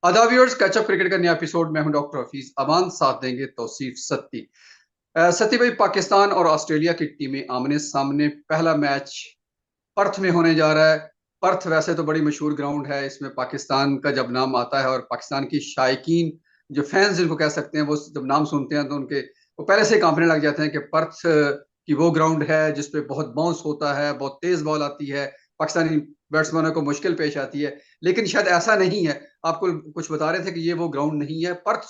आदाब viewers, catch up cricket का नया एपिसोड। मैं हूं डॉक्टर हफीज अमान, साथ देंगे तौसीफ सत्ती। सत्ती भाई, पाकिस्तान और ऑस्ट्रेलिया की टीमें आमने सामने। पहला मैच पर्थ में होने जा रहा है। पर्थ वैसे तो बड़ी मशहूर ग्राउंड है, इसमें पाकिस्तान का जब नाम आता है और पाकिस्तान की शायकीन, जो फैंस जिनको कह सकते हैं, वो जब नाम सुनते हैं तो उनके वो पहले से कांपने लग जाते हैं कि पर्थ की वो ग्राउंड है जिसपे बहुत बाउंस होता है, बहुत तेज बॉल आती है, पाकिस्तानी बैट्समैनों को मुश्किल पेश आती है। लेकिन शायद ऐसा नहीं है। आपको कुछ बता रहे थे कि ये वो ग्राउंड नहीं है। पर्थ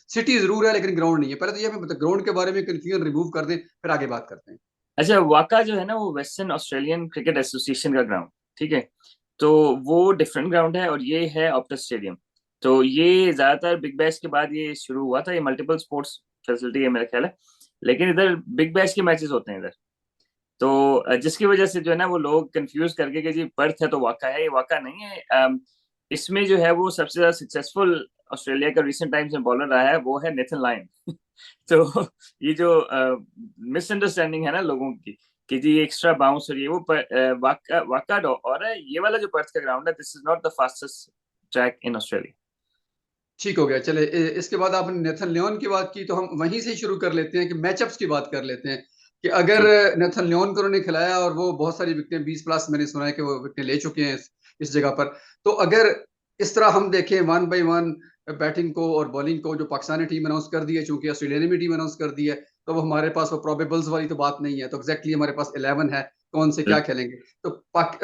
सिटी जरूर है लेकिन ग्राउंड नहीं है। पहले तो ये हमें ग्राउंड के बारे में कंफ्यूजन रिमूव कर दें, फिर आगे बात करते हैं। अच्छा, वाका जो है ना वो वेस्टर्न ऑस्ट्रेलियन क्रिकेट एसोसिएशन का ग्राउंड। ठीक है। तो वो डिफरेंट ग्राउंड है और ये है ऑप्टस स्टेडियम। तो ये ज्यादातर बिग बैश के बाद ये शुरू हुआ था। ये मल्टीपल स्पोर्ट्स फैसिलिटी है मेरा ख्याल है। लेकिन इधर बिग बैश के मैचेस होते हैं इधर। तो जिसकी वजह से जो है ना वो लोग कंफ्यूज करके कि जी पर्थ है तो वाका है, ये वाका नहीं है। इसमें जो है वो सबसे ज्यादा सक्सेसफुल ऑस्ट्रेलिया का रिसेंट टाइम्स में बॉलर रहा है वो है नेथन लायन। तो ये जो मिसअंडरस्टैंडिंग है ना लोगों की कि जी एक्स्ट्रा बाउंस और ये वो वाका वाका और है ये वाला जो पर्थ का ग्राउंड है, this is not the fastest track in Australia. ठीक हो गया। चले, इसके बाद आपने नेथन लियोन की बात की तो हम वहीं से ही शुरू कर लेते हैं कि मैचअप्स की बात कर लेते हैं कि अगर जी। नेथन लियोन को उन्होंने खिलाया और वो बहुत सारी विकेटें, 20 प्लस मैंने सुना है कि वो विकेटें ले चुके हैं इस जगह पर। तो अगर इस तरह हम देखें वन बाई वन बैटिंग को और बॉलिंग को, जो पाकिस्तानी टीम अनाउंस कर दी है, चूंकि ऑस्ट्रेलिया ने भी टीम अनाउंस कर दी है, तो वो हमारे पास वो प्रोबेबल्स वाली तो बात नहीं है। तो एग्जैक्टली हमारे पास 11 है, कौन से क्या बिल्कुल। खेलेंगे। तो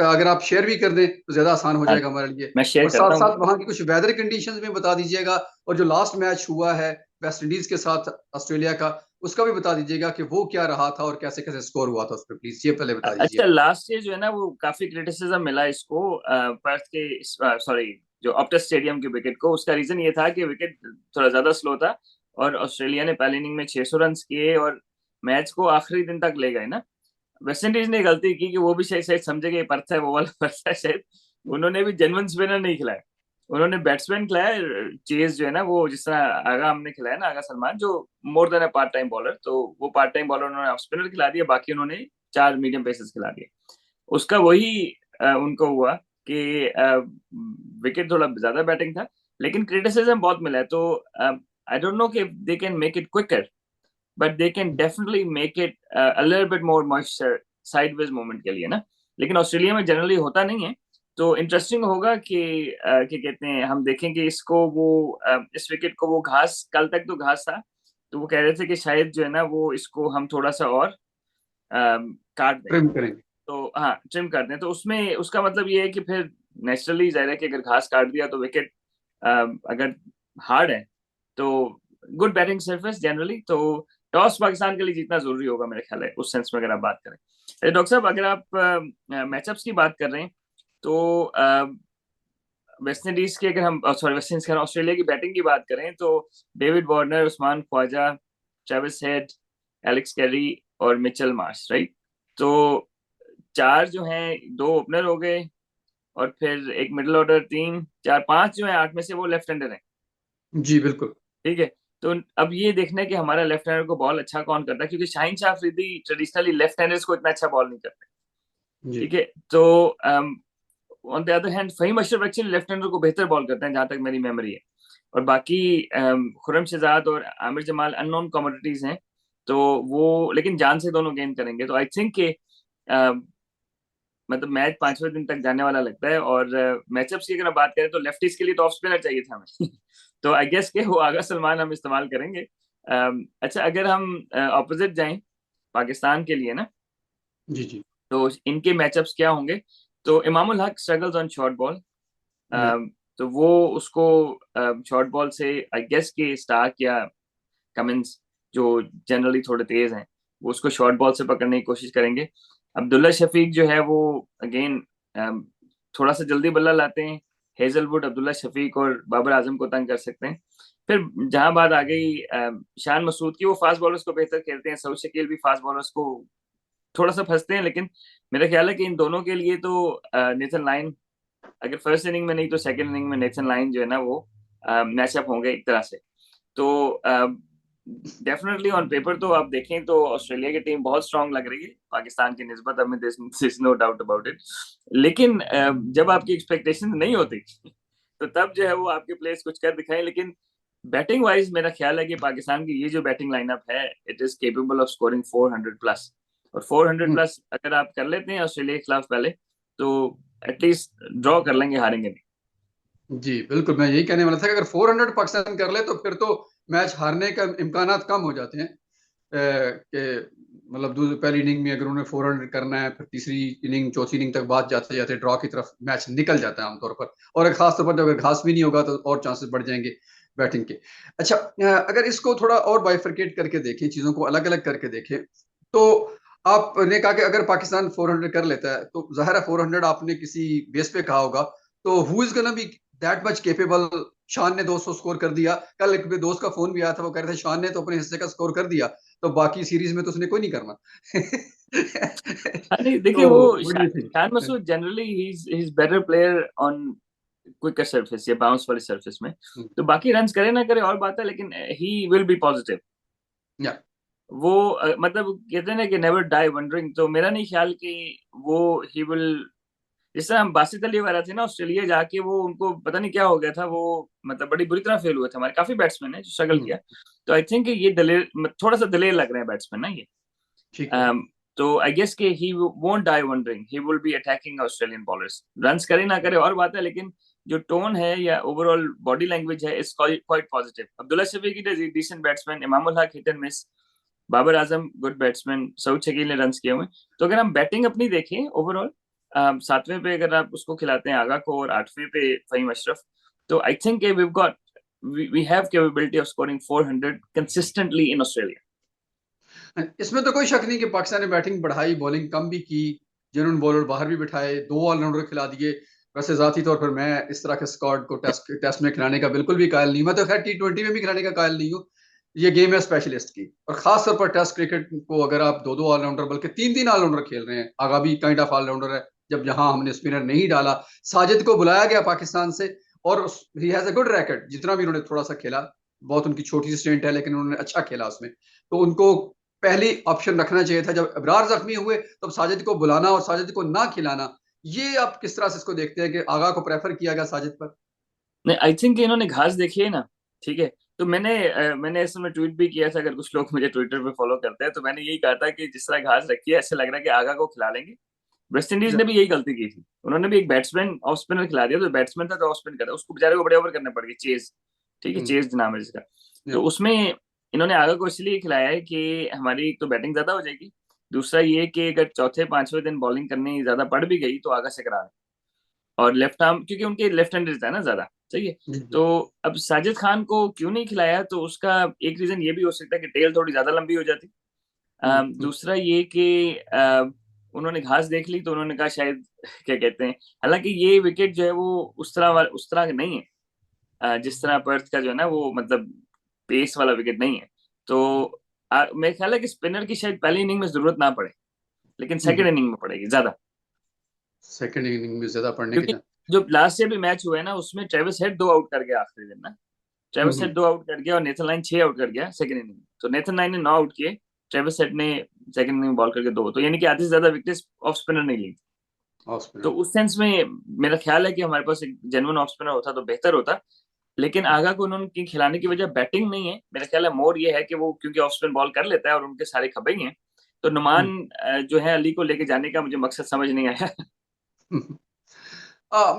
अगर आप शेयर भी कर दें तो ज्यादा आसान हो हाँ, जाएगा हमारे लिए। मैं शेयर और साथ करता हूँ। साथ वहां की कुछ वेदर कंडीशंस भी बता दीजिएगा। और जो लास्ट मैच हुआ है वेस्ट इंडीज के साथ ऑस्ट्रेलिया का, उसका भी बता दीजिएगा कि वो क्या रहा था और कैसे कैसे स्कोर हुआ था उस पर। प्लीज ये पहले बता अच्छा, दीजिए। लास्ट ईयर जो है ना वो काफी क्रिटिसिज्म मिला इसको पर्थ के, सॉरी, जो ऑप्टस स्टेडियम के विकेट को। उसका रीजन ये था कि विकेट थोड़ा ज्यादा स्लो था और ऑस्ट्रेलिया ने पहली इनिंग में 600 रन किए और मैच को आखिरी दिन तक ले गए ना। वेस्ट इंडीज ने गलती की कि वो भी शायद शायद समझे कि ये पर्थ है, वो वाला पर्थ है शायद। उन्होंने भी जेन्युइन स्पिनर नहीं खिलाया, उन्होंने बैट्समैन खिलाया। चेज जो है ना वो जिस तरह आगा हमने खिलाया ना, आगा सलमान, जो more than a part time bowler, तो वो पार्ट टाइम बॉलर उन्होंने ऑफ स्पिनर खिला दिया, बाकी उन्होंने चार मीडियम पेसर्स खिला दिए। उसका वही उनको हुआ कि विकेट थोड़ा ज्यादा बैटिंग था। लेकिन क्रिटिसिज्म बहुत मिला है। तो आई डोंट नो कि they can make it quicker, but they can definitely make it a little bit more moisture sideways movement के लिए ना। लेकिन ऑस्ट्रेलिया में जनरली होता नहीं है। तो इंटरेस्टिंग होगा कि क्या कहते हैं, हम देखेंगे इसको वो इस विकेट को वो घास, कल तक तो घास था, तो वो कह रहे थे कि शायद जो है ना वो इसको हम थोड़ा सा और काट दें। ट्रिम करेंगे। तो हाँ, ट्रिम कर दें, तो उसमें उसका मतलब ये है कि फिर नेचुरली जाहिर है कि अगर घास काट दिया तो विकेट अगर हार्ड है तो गुड बैटिंग सरफेस जनरली, तो टॉस पाकिस्तान के लिए जीतना जरूरी होगा मेरे ख्याल है, उस सेंस में अगर आप बात करें। डॉक्टर साहब, अगर आप मैचअप्स की बात कर रहे हैं तो वेस्ट इंडीज की, अगर हम सॉरी वेस्ट इंडीज ऑस्ट्रेलिया की बैटिंग की बात करें तो David Warner, Usman Khawaja, Travis Head, Alex Carey और मिचेल मार्श, राइट। तो चार जो हैं, दो ओपनर हो गए और फिर एक मिडिल ऑर्डर, तीन चार पांच जो है, आठ में से वो लेफ्ट हैंडर है। जी बिल्कुल। ठीक है। तो अब ये देखना है कि हमारा लेफ्ट हैंडर को बॉल अच्छा कौन करता है, क्योंकि Shaheen Shah Afridi traditionally left handers को इतना अच्छा बॉल नहीं करते। जी। ठीक है। तो on the other hand Faheem Ashraf actually left hander को बेहतर बॉल करते हैं जहां तक मेरी मेमोरी है। और बाकी खुरम शहजाद और आमिर जमाल अननोन कमोडिटीज हैं। तो वो लेकिन जान से दोनों गेंद करेंगे, तो आई थिंक कि मतलब मैच पांचवें दिन तक जाने वाला लगता है। और मैचअप्स की अगर हम बात करें तो लेफ्टीज के लिए तो ऑफ स्पिनर चाहिए था हमें। तो आई गेस के वो आगा सलमान हम इस्तेमाल करेंगे। अच्छा, अगर हम ऑपोजिट जाएं पाकिस्तान के लिए ना, जी जी। तो इनके मैचअप्स क्या होंगे। तो Imamul Haq struggles on short ball. जी। तो वो उसको शॉर्ट बॉल से आई गेस के स्टार्क या कमिंस, जो जनरली थोड़े तेज हैं, वो उसको शॉर्ट बॉल से पकड़ने की कोशिश करेंगे। अब्दुल्ला शफीक जो है वो अगेन थोड़ा सा जल्दी बल्ला लाते हैं। हेजलवुड अब्दुल्ला शफीक और बाबर आजम को तंग कर सकते हैं। फिर जहां बात आ गई शान मसूद की, वो फास्ट बॉलर्स को बेहतर खेलते हैं। सऊद शकील भी फास्ट बॉलर्स को थोड़ा सा फंसते हैं। लेकिन मेरा ख्याल है कि इन दोनों के लिए तो नेथन लाइन, अगर फर्स्ट इनिंग में नहीं तो सेकंड इनिंग में नेथन लाइन जो है ना वो मैचअप होंगे एक तरह से। तो डेफिनेटली ऑन पेपर तो आप देखें तो ऑस्ट्रेलिया की टीम बहुत स्ट्रांग लग रही है पाकिस्तान की निस्बत, हमें this no doubt about it. लेकिन जब आपकी एक्सपेक्टेशन नहीं होती तो तब जो है वो आपके प्लेयर्स कुछ कर दिखाएं। लेकिन बैटिंग वाइज मेरा ख्याल है कि पाकिस्तान की ये जो बैटिंग लाइनअप है, it is capable of scoring 400 plus. और 400 हम्म, प्लस अगर आप कर लेते हैं ऑस्ट्रेलिया के खिलाफ पहले, तो एटलीस्ट ड्रॉ कर लेंगे, हारेंगे नहीं। जी बिल्कुल, मैं यही कहने वाला था कि अगर 400 पाकिस्तान कर ले तो फिर तो मैच हारने का इम्कानात कम हो जाते हैं। कि मतलब दूसरी पहली इनिंग में अगर उन्हें 400 करना है, फिर तीसरी इनिंग चौथी इनिंग तक बात जाते जाते ड्रॉ की तरफ मैच निकल जाता है आमतौर पर। और खास तौर पर जब अगर घास भी नहीं होगा तो और चांसेस बढ़ जाएंगे बैटिंग के। अच्छा, अगर इसको थोड़ा और बाइफरकेट करके देखें, चीजों को अलग अलग करके देखें, तो आपने कहा कि अगर पाकिस्तान 400 कर लेता है तो जाहिर है 400 आपने किसी बेस पे कहा होगा, तो who is gonna be that much capable? शान ने 200 स्कोर कर दिया, कल एक दोस्त का फोन भी आया था, वो कह रहे थे शान ने तो अपने हिस्से का स्कोर कर दिया, तो बाकी सीरीज में तो उसने कोई नहीं करना। हाँ, नहीं देखिए, तो वो what do you Shan think? Masood generally he is better player on quicker surface या बाउंस वाली सरफेस में। तो बाकी रन करे ना करे और बात है, लेकिन ही विल बी पॉजिटिव। या वो मतलब कहते हैं ना कि नेवर डाई वंडरिंग, तो मेरा नहीं ख्याल कि वो ही विल। जिस तरह हम बासित अली वगैरह थे ना ऑस्ट्रेलिया जाके, वो उनको पता नहीं क्या हो गया था, वो मतलब बड़ी बुरी तरह फेल हुए थे। हमारे काफी बैट्समैन है जो स्ट्रगल किया। तो आई थिंक ये दिलेर, थोड़ा सा दिलेर लग रहे हैं बैट्समैन ना ये। ठीक है। um, तो आई गेस के he won't die wondering, he will be attacking Australian bowlers. Runs करे ना करे और बात है, लेकिन जो टोन है या ओवरऑल बॉडी लैंग्वेज है, is quite positive. Abdullah Shafique is decent batsman, Imamul Haq hit and miss, Babar Azam good batsman, Saud Shakeel ने रन्स किए हुए। तो अगर हम बैटिंग अपनी देखें ओवरऑल, सातवें पे अगर आप उसको खिलाते हैं आगा को और आठवें पे फहीम अशरफ, तो I think we got we have capability of scoring 400 consistently in Australia. इसमें तो कोई शक नहीं कि पाकिस्तान ने बैटिंग बढ़ाई, बॉलिंग कम भी की, जिन्होंने बॉलर बाहर भी बिठाए, 2 ऑलराउंडर खिला दिए। वैसे जाती तौर पर मैं इस तरह के स्क्वाड को टेस्ट टेस्ट में खिलाने का बिल्कुल भी कायल नहीं, मैं तो खैर T20 में भी खिलाने का कायल नहीं हूँ। ये गेम है स्पेशलिस्ट की, और खास तौर पर टेस्ट क्रिकेट को अगर आप 2 ऑलराउंडर बल्कि 3 ऑलराउंडर खेल रहे हैं, आगा भी काइंड ऑफ ऑलराउंडर है, जब जहां हमने स्पिनर नहीं डाला, साजिद को बुलाया गया पाकिस्तान से, और he has a good racket, जितना भी उन्होंने थोड़ा सा खेला, बहुत उनकी छोटी सी स्टेंट है लेकिन उन्होंने अच्छा खेला उसमें। तो उनको पहली ऑप्शन रखना चाहिए था। जब अबरार जख्मी हुए तब साजिद को बुलाना और साजिद को ना खिलाना, ये आप किस तरह से इसको देखते हैं कि आगा को प्रेफर किया गया साजिद पर? नहीं, आई थिंक इन्होंने घास देखी है ना, ठीक है। तो मैंने इस समय ट्वीट भी किया था, अगर कुछ लोग मुझे ट्विटर पे फॉलो करते हैं, तो मैंने यही कहा था कि जिस तरह घास रखी है, ऐसे लग रहा है कि आगा को खिला लेंगे। वेस्ट इंडीज या, ने भी यही गलती की थी, उन्होंने भी एक बैट्समैन ऑफ स्पिनर खिला दिया। तो बैट्समैन था जो ऑफ स्पिन कर रहा, उसको बेचारे को बड़े ओवर करने पड़ गए, चेज, ठीक है, चेज नाम है जिसका। या, तो उसमें इन्होंने आगा को इसलिए खिलाया है कि हमारी एक तो बैटिंग ज्यादा हो जाएगी, दूसरा ये कि अगर चौथे पांचवें दिन बॉलिंग करनी ज्यादा पड़ भी गई तो आगा से करा। और लेफ्ट आर्म, क्योंकि उनके लेफ्ट हैंडेड है ना ज्यादा, सही है। जी तो जी। अब साजिद खान को क्यों नहीं खिलाया, तो उसका एक रीजन ये भी हो सकता है कि टेल थोड़ी ज्यादा लंबी हो जाती। हम्म। दूसरा ये कि उन्होंने घास देख ली तो उन्होंने कहा शायद क्या कहते हैं, हालांकि ये विकेट जो है वो उस तरह का नहीं है, जिस तरह पर्थ का जो है ना वो मतलब पेस वाला विकेट नहीं है। तो मेरा ख्याल है कि स्पिनर की शायद पहली इनिंग में जरूरत ना पड़े, लेकिन सेकंड इनिंग में पड़ेगी ज्यादा। सेकंड इनिंग में ज्यादा पढ़ने की क्योंकि जो लास्ट ईयर भी मैच हुआ है ना, उसमें ट्रेविस हेड 2 आउट कर गया आखिरी दिन ना। ट्रेविस हेड 2 आउट कर गया और नेथन लाइन 6 आउट कर गया सेकंड इनिंग में। तो नेथन लाइन ने 9 आउट किए, ट्रेविस हेड ने सेकंड इनिंग में बॉल करके 2, तो यानी कि आधे से ज्यादा विकेट ऑफ स्पिनर नहीं ली। ऑफ तो स्पिनर। उस सेंस में मेरा ख्याल है कि हमारे पास एक जेन्युइन ऑफ स्पिनर होता तो बेहतर होता। लेकिन आगा को उन्होंने खिलाने की वजह बैटिंग नहीं है, मेरा ख्याल है मोर ये है कि वो क्योंकि ऑफ स्पिन बॉल कर लेता है और उनके सारे खबे ही हैं। तो नुमान जो है अली को लेके जाने का मुझे मकसद समझ नहीं आया।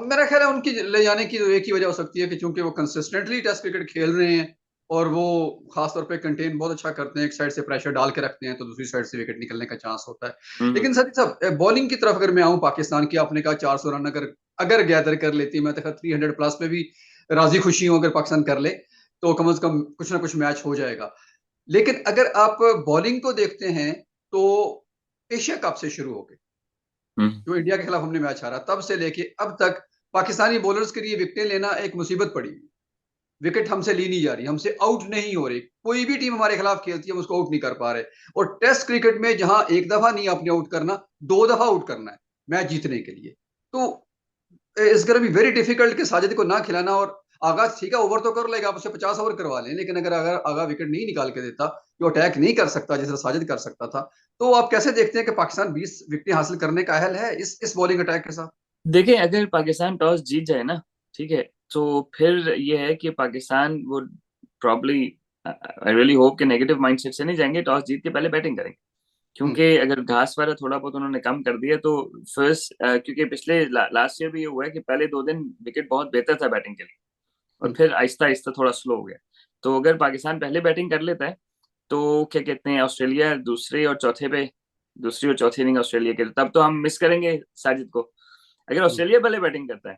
मेरा ख्याल है उनकी ले जाने की तो एक ही वजह हो सकती है कि चूंकि वो कंसिस्टेंटली टेस्ट क्रिकेट खेल रहे हैं, और वो खास तौर पे कंटेन बहुत अच्छा करते हैं, एक साइड से प्रेशर डाल के रखते हैं तो दूसरी साइड से विकेट निकलने का चांस होता है। हम्म। लेकिन सर साहब, बॉलिंग की तरफ अगर मैं आऊं पाकिस्तान की, आपने कहा 400 रन अगर अगर गैदर कर लेती है, मैं तो 300 प्लस पे भी राजी खुशी हूं, अगर पाकिस्तान कर ले तो कम से कम कुछ ना कुछ मैच हो जाएगा। लेकिन अगर आप बॉलिंग को देखते हैं तो एशिया कप से शुरू हो, हम्म। जो इंडिया के खिलाफ हमने मैच हारा, तब से लेके अब तक पाकिस्तानी बॉलर्स के लिए विकेटें लेना एक मुसीबत पड़ी। विकेट हमसे ली नहीं जा रही, हमसे आउट नहीं हो रही, कोई भी टीम हमारे खिलाफ खेलती है हम उसको आउट नहीं कर पा रहे। और टेस्ट क्रिकेट में जहां एक दफा नहीं आपने आउट करना, 2 दफा आउट करना है मैच जीतने के लिए। तो it's gonna be very difficult कि साजिद को ना खिलाना। और आगाज ठीक है, ओवर तो कर लेगा, आप उससे 50 ओवर करवा लें, लेकिन अगर आगा विकेट नहीं निकाल के देता, जो अटैक नहीं कर सकता जैसे साजिद कर सकता था, तो आप कैसे देखते हैं कि पाकिस्तान 20 विकेटें हासिल करने का अहल है इस बॉलिंग अटैक के साथ? देखें, अगर पाकिस्तान टॉस जीत जाए ना, ठीक है, तो फिर ये है कि पाकिस्तान वो प्रॉब्ली, आई रियली होप कि नेगेटिव माइंडसेट से नहीं जाएंगे, टॉस जीत के पहले बैटिंग करेंगे। हम्म, क्योंकि अगर घास वाला थोड़ा बहुत उन्होंने कम कर दिया तो फर्स्ट, क्योंकि पिछले लास्ट ईयर भी ये हुआ है कि पहले 2 दिन विकेट बहुत बेहतर था बैटिंग के लिए, और हम्म, फिर आहिस्ता आहिस्ता थोड़ा स्लो हो गया। तो अगर पाकिस्तान पहले बैटिंग कर लेता है तो क्या कहते हैं, ऑस्ट्रेलिया दूसरी और चौथी इनिंग ऑस्ट्रेलिया के, तब तो हम मिस करेंगे साजिद को। अगर हम्म, ऑस्ट्रेलिया पहले बैटिंग करता है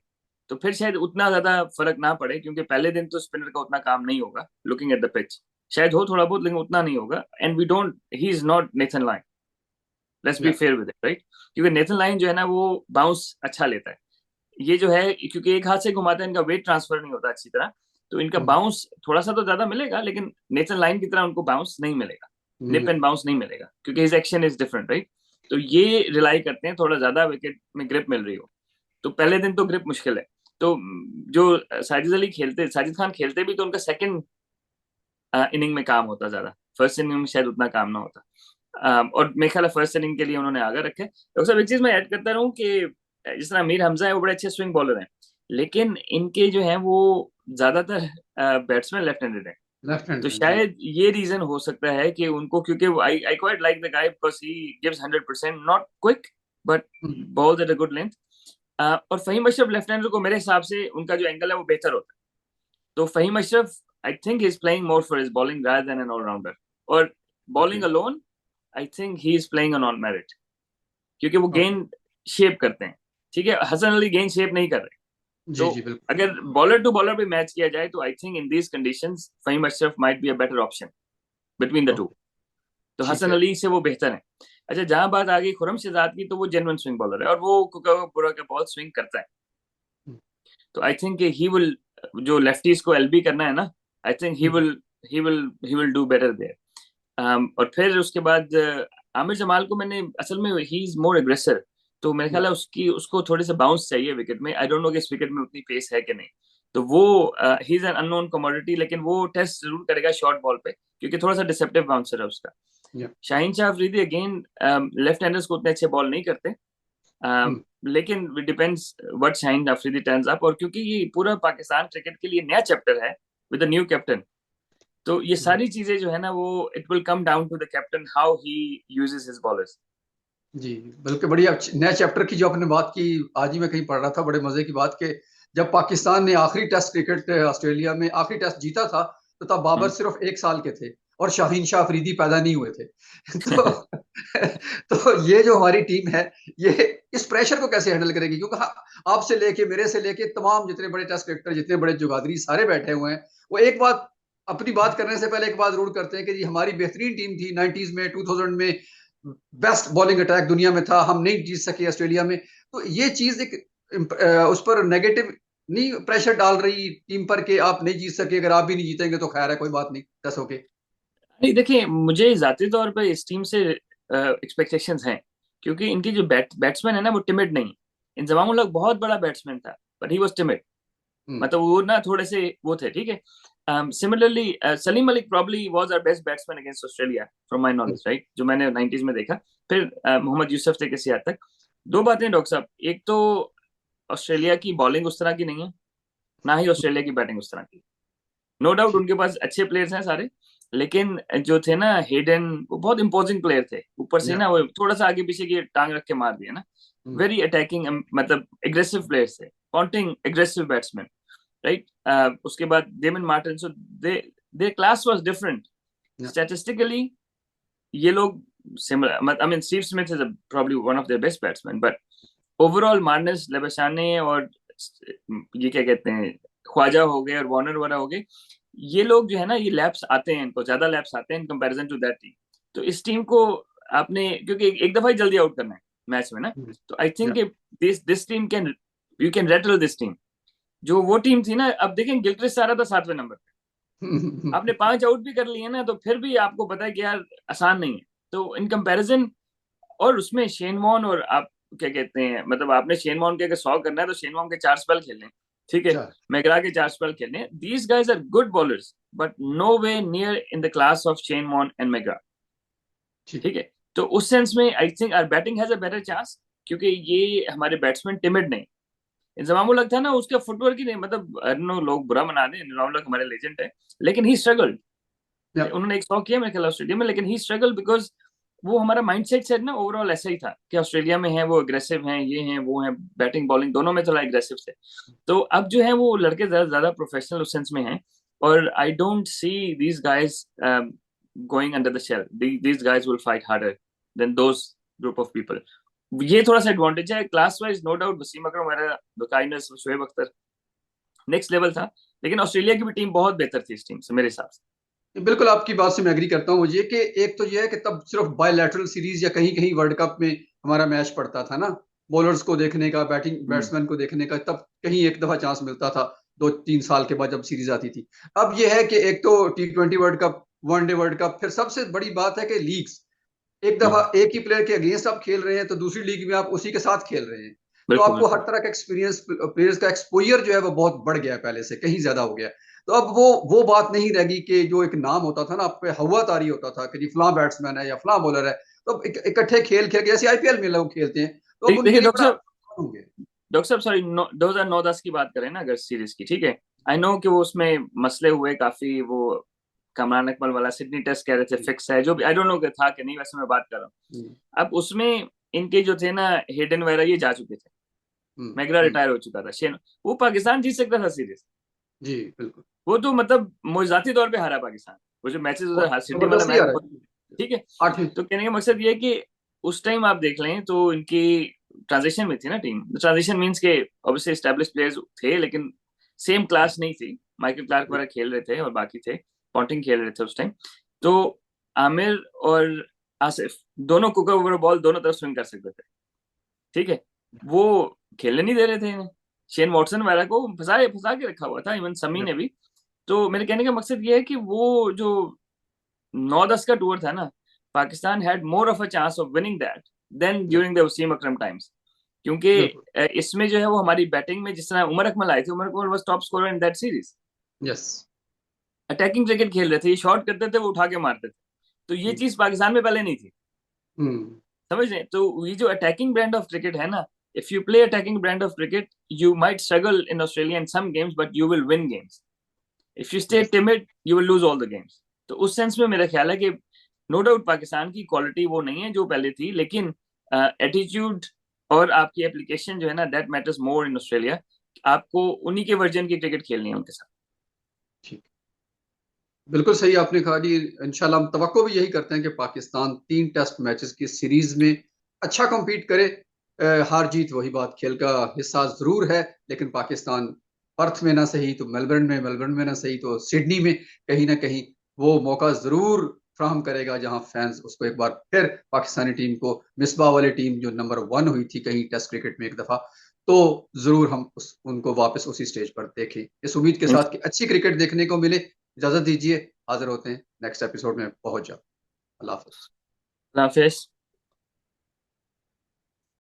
तो फिर शायद उतना ज्यादा फर्क ना पड़े, क्योंकि पहले दिन तो स्पिनर का उतना काम नहीं होगा लुकिंग एट द पिच। शायद हो थोड़ा बहुत, लेकिन उतना नहीं होगा। And we don't, he is not Nathan Lyon, let's be या, फेयर विद इट, राइट? क्योंकि नेथन लाइन जो है ना वो बाउंस अच्छा लेता है। ये जो है, क्योंकि एक हाथ से घुमाते हैं, इनका वेट ट्रांसफर नहीं होता अच्छी तरह, तो इनका हम्म, बाउंस थोड़ा सा तो ज्यादा मिलेगा, लेकिन नेथन लाइन की तरह उनको बाउंस नहीं मिलेगा, नहीं निप एंड मिलेगा। बाउंस नहीं मिलेगा, क्योंकि his action is different, right? तो ये रिलाई करते हैं थोड़ा ज्यादा विकेट में ग्रिप मिल रही हो, तो पहले दिन तो ग्रिप मुश्किल है। तो जो साजिद खान खेलते भी तो उनका सेकंड इनिंग में काम होता ज्यादा, फर्स्ट इनिंग में शायद उतना काम ना होता। और मेरे ख्याल फर्स्ट इनिंग के लिए उन्होंने आगे रखे। डॉक्टर साहब, एक चीज मैं ऐड करता रहूं कि जिस तरह अमीर हमजा है वो बड़े अच्छे स्विंग बॉलर हैं, लेकिन इनके जो हैं वो ज्यादातर बैट्समैन लेफ्ट हैंडेड हैं। लेफ्ट हैंड तो में जी। शायद ये रीजन हो सकता है कि उनको, क्योंकि I I quite like the guy because he gives 100%, not quick but hmm, balls at a good length. और फहीम अशरफ लेफ्ट हैंडर को मेरे हिसाब से उनका जो एंगल है वो बेहतर होता है। तो Faheem Ashraf, I think he is playing more for his bowling rather than an allrounder. और okay, bowling alone, I think he is playing on merit, क्योंकि वो ओके, गेंद शेप करते हैं। ठीक है, हसन अली गेंद शेप नहीं कर रहे। जी तो जी बिल्कुल। अगर बॉलर टू बॉलर भी मैच किया जाए तो I think in these conditions Faheem Ashraf might be a better option between the two. Okay, तो ठीक हसन है। अली से वो बेहतर है। अच्छा, जहां बात आ गई खुरम शहजाद की, तो वो जेन्युइन स्विंग बॉलर है और वो पूरा का बॉल स्विंग करता है। हम्म, तो आई थिंक ही विल, जो लेफ्टीज को एलबी करना है ना, I think hmm, he will do better there. और फिर उसके बाद आमिर जमाल को मैंने असल में, ही इज मोर एग्रेसिव, तो मेरे ख्याल या, है उसकी उसको थोड़े से बाउंस चाहिए विकेट में। आई डोंट नो कि इस विकेट में उतनी पेस है कि नहीं। तो वो, he is an unknown commodity, लेकिन वो टेस्ट जरूर करेगा शॉर्ट बॉल पे, क्योंकि थोड़ा सा डिसेप्टिव बाउंसर है उसका। या, Shaheen Shah Afridi again left handers को उतने अच्छे बॉल नहीं करते, हम्म, लेकिन depends what Shaheen Afridi turns up. और क्योंकि ये पूरा पाकिस्तान क्रिकेट के लिए नया चैप्टर है विद द न्यू कैप्टन, तो ये हम्म, सारी चीजें जो है ना वो it will come down to the captain how he uses his bowlers. जी, बल्कि बड़ी नए चैप्टर की जो आपने बात की, आज ही मैं कहीं पढ़ रहा था, बड़े मजे की बात कि जब पाकिस्तान ने आखिरी टेस्ट क्रिकेट ऑस्ट्रेलिया में आखिरी टेस्ट जीता था, तो तब बाबर सिर्फ 1 साल के थे और शाहीन शाह अफरीदी पैदा नहीं हुए थे। तो तो ये जो हमारी टीम है, ये इस प्रेशर को कैसे हैंडल करेगी? क्योंकि हाँ, आपसे लेके मेरे से लेके तमाम जितने बड़े टेस्ट क्रिकेटर, जितने बड़े जुगादरी सारे बैठे हुए हैं, वो एक बात, अपनी बात करने से पहले एक बात जरूर करते हैं कि जी हमारी बेहतरीन टीम थी 90s में, 2000 में, बेस्ट बॉलिंग अटैक दुनिया में था, हम नहीं जीत सके ऑस्ट्रेलिया में। तो ये चीज एक उस पर नेगेटिव नहीं प्रेशर डाल रही टीम पर कि आप नहीं जीत सके? अगर आप भी नहीं जीतेंगे तो खैर है, कोई बात नहीं, 10 हो के। नहीं, देखिए, मुझे जाती तौर पे इस टीम से एक्सपेक्टेशंस हैं, क्योंकि इनकी जो बैट्समैन है ना वो टिमिड नहीं। इंजमाम उल हक बहुत बड़ा बैट्समैन था, but he was timid. Hmm, मतलब वो ना थोड़े से वो थे, ठीक है। Similarly Salim Malik probably was our best batsman against Australia from my hmm, knowledge, right, जो मैंने 90s में देखा। फिर मोहम्मद यूसुफ थे किसी हद तक। दो बातें डॉक्टर साहब, एक तो ऑस्ट्रेलिया की बॉलिंग उस तरह की नहीं है, ना ही ऑस्ट्रेलिया की बैटिंग उस तरह की। नो डाउट ठीक, उनके पास अच्छे प्लेयर्स हैं सारे, लेकिन जो थे ना हेडन, वो बहुत इंपोजिंग प्लेयर थे, ऊपर से या, ना वो थोड़ा सा आगे पीछे की टांग रख के मार दिया ना। हम्म, वेरी अटैकिंग, मतलब एग्रेसिव प्लेयर्स थे, काउंटिंग एग्रेसिव बैट्समैन, राइट। उसके बाद Damien Martyn, so they they class was different yeah, statistically. ये लोग similar, I mean Steve Smith is probably one of their best batsman, but overall Marnus, Labuschagne और ये क्या कहते हैं, ख्वाजा हो गए और वार्नर वगैरह हो गए, ये लोग जो है ना, ये लैप्स आते हैं, इनको ज्यादा लैप्स आते हैं in comparison to that team. तो इस टीम को आपने, क्योंकि एक दफा ही जल्दी आउट करना है मैच में ना, हम्म, तो आई या, think this team can, you can Ratle this team. जो वो टीम थी ना, अब देखें गिलक्रिस्ट आ रहा था 7वें नंबर पे, आपने 5 आउट भी कर लिए ना, तो फिर भी आपको पता है कि यार आसान नहीं है। तो इन कंपैरिजन, और उसमें शेन वॉन, और आप क्या कहते हैं, मतलब आपने शेन वॉन के अगर 100 करना है तो शेन वॉन के 4 स्पेल खेलने, ठीक है, चल, मैगरा के 4 स्पेल खेलने। These guys are good bowlers but no way near in the class of Shane Warne and McGrath, ठीक, ठीक है। तो उस सेंस में I think our batting has a better chance, क्योंकि ये हमारे बैट्समैन टिमिड नहीं, इंजमाम उल हक था ना, उसका फुटवर्क ही नहीं, मतलब आई डोंट नो, लोग बुरा मना दें, इंजमाम उल हक हमारे लेजेंड है, लेकिन ही स्ट्रगल्ड। या उन्होंने एक 100 किया मेरे ख्याल ऑस्ट्रेलिया में, लेकिन ही स्ट्रगल बिकॉज वो हमारा माइंडसेट से ना ओवरऑल ऐसा ही था कि ऑस्ट्रेलिया में है वो अग्रेसिव हैं, ये हैं वो हैं, बैटिंग बॉलिंग दोनों में थोड़ा अग्रेसिव थे। तो अब जो है वो लड़के ज्यादा ज्यादा प्रोफेशनल उस सेंस में हैं, और I don't see these guys going under the shell, these guys will fight harder than those group of people. ये थोड़ा सा एडवांटेज है class wise, no doubt. Wasim Akram हमारा, बकाइनस, शोएब अख्तर नेक्स्ट लेवल था, लेकिन ऑस्ट्रेलिया की भी टीम बहुत बेहतर थी इस टीम से मेरे हिसाब से। बिल्कुल आपकी बात से मैं एग्री करता हूँ। मुझे कि एक तो ये है कि तब सिर्फ बायलैटरल सीरीज या कहीं कहीं वर्ल्ड कप में हमारा मैच पड़ता था ना, बॉलर्स को देखने का, बैटिंग बैट्समैन को देखने का, तब कहीं एक दफा चांस मिलता था 2-3 साल के बाद जब सीरीज आती थी। अब ये है कि एक तो T20 world cup, one day world cup, फिर सबसे बड़ी बात है कि लीग्स, एक दफा एक ही प्लेयर के अगेंस्ट आप खेल रहे हैं तो दूसरी लीग में आप उसी के साथ खेल रहे हैं। तो बिल्कुल आपको हर बिल्कुल। तरह का एक्सपीरियंस, प्लेयर्स का एक्सपोजर जो है वो बहुत बढ़ गया है, पहले से कहीं ज्यादा हो गया है। तो अब वो बात नहीं रहेगी कि जो एक नाम होता था ना, आप पे हवा तारी होता था कि जी फलां बैट्समैन है या फलां बॉलर है, तो अब इकट्ठे खेल खेल के जैसे IPL में लोग खेलते हैं, तो अब उनके देखिए लिए डॉक्टर बड़ा साहब, आसान होंगे। सॉरी, 2009-10 की बात करें ना अगर सीरीज की, ठीक है, आई नो कि वो उसमें मसले हुए काफी, वो कमरान अकमल वाला सिडनी टेस्ट कह रहे थे फिक्स है, जो भी आई डोंट नो था कि नहीं, वैसे मैं बात कर रहा हूँ। हम्म, अब उसमें इनके जो थे ना, हेडन वगैरह ये जा चुके थे, हम्म, मैगरा रिटायर हो चुका था, शेन, वो पाकिस्तान जीत सकता था सीरीज। जी बिल्कुल। वो तो मतलब मोजाती तौर पे हारा पाकिस्तान, वो जो मैचेस और उधर सिडनी वाला जबरदस्ती आ मैच, रहा है। ठीक है। 8वीं। तो कहने का मकसद ये है कि उस टाइम आप देख लें तो इनकी ट्रांजिशन में थी ना टीम, ट्रांजिशन मींस के ऑब्वियसली एस्टेब्लिश प्लेयर्स थे, लेकिन सेम क्लास नहीं थी। माइकल क्लार्क वगैरह खेल रहे थे और बाकी थे, पॉन्टिंग खेल रहे थे उस टाइम। तो आमिर और आसिफ दोनों कुकर ओवर बॉल दोनों तरफ स्विंग कर सकते थे, ठीक है। वो खेलने नहीं दे रहे थे इन्हें, शेन वॉटसन वगैरह को फंसा फंसा के रखा हुआ था, इवन समी ने भी। तो मेरे कहने का मकसद ये है कि वो जो 9-10 का टूर था ना, Pakistan had more of a chance of winning that then during the Wasim Akram times, क्योंकि बिल्कुल। इसमें जो है वो हमारी बैटिंग में, जिस तरह उमर अकमल आए थे, Umar Akmal was top scorer in that series, yes. Attacking cricket खेल रहे थे, ये शॉट करते थे, वो उठा के मारते थे। तो ये चीज पाकिस्तान में पहले नहीं थी, हम्म। समझ रहे हैं? तो ये जो अटैकिंग ब्रांड ऑफ क्रिकेट है ना, if you play attacking brand of cricket, you might struggle in Australia in some games, but you will win games. If you stay yes. Timid, you will lose all the games. तो उस sense में मेरा ख्याल है कि no doubt Pakistan की quality वो नहीं है जो पहले थी, लेकिन एटीट्यूड और आपकी एप्लीकेशन जो है ना, that matters more in Australia. आपको उन्हीं के वर्जन की क्रिकेट खेलनी है उनके साथ। ठीक। बिल्कुल सही आपने कहा जी। इंशाल्लाह हम तवक्को भी यही करते हैं कि पाकिस्तान 3 टेस्ट मैचेस की सीरीज में अच्छा compete करे। हार जीत वही बात, खेल का हिस्सा जरूर है, लेकिन पाकिस्तान पर्थ में ना सही तो मेलबर्न में, मेलबर्न में ना सही तो सिडनी में, कहीं ना कहीं वो मौका जरूर फ्राहम करेगा जहां फैंस उसको एक बार फिर पाकिस्तानी टीम को, मिसबा वाली टीम जो नंबर 1 हुई थी कहीं टेस्ट क्रिकेट में एक दफा, तो जरूर हम उनको वापस उसी स्टेज पर देखें, इस उम्मीद के साथ कि अच्छी क्रिकेट देखने को मिले। इजाजत दीजिए, हाजिर होते हैं नेक्स्ट एपिसोड में, पहुंच जाओ। अल्लाह हाफिज। हाफिज।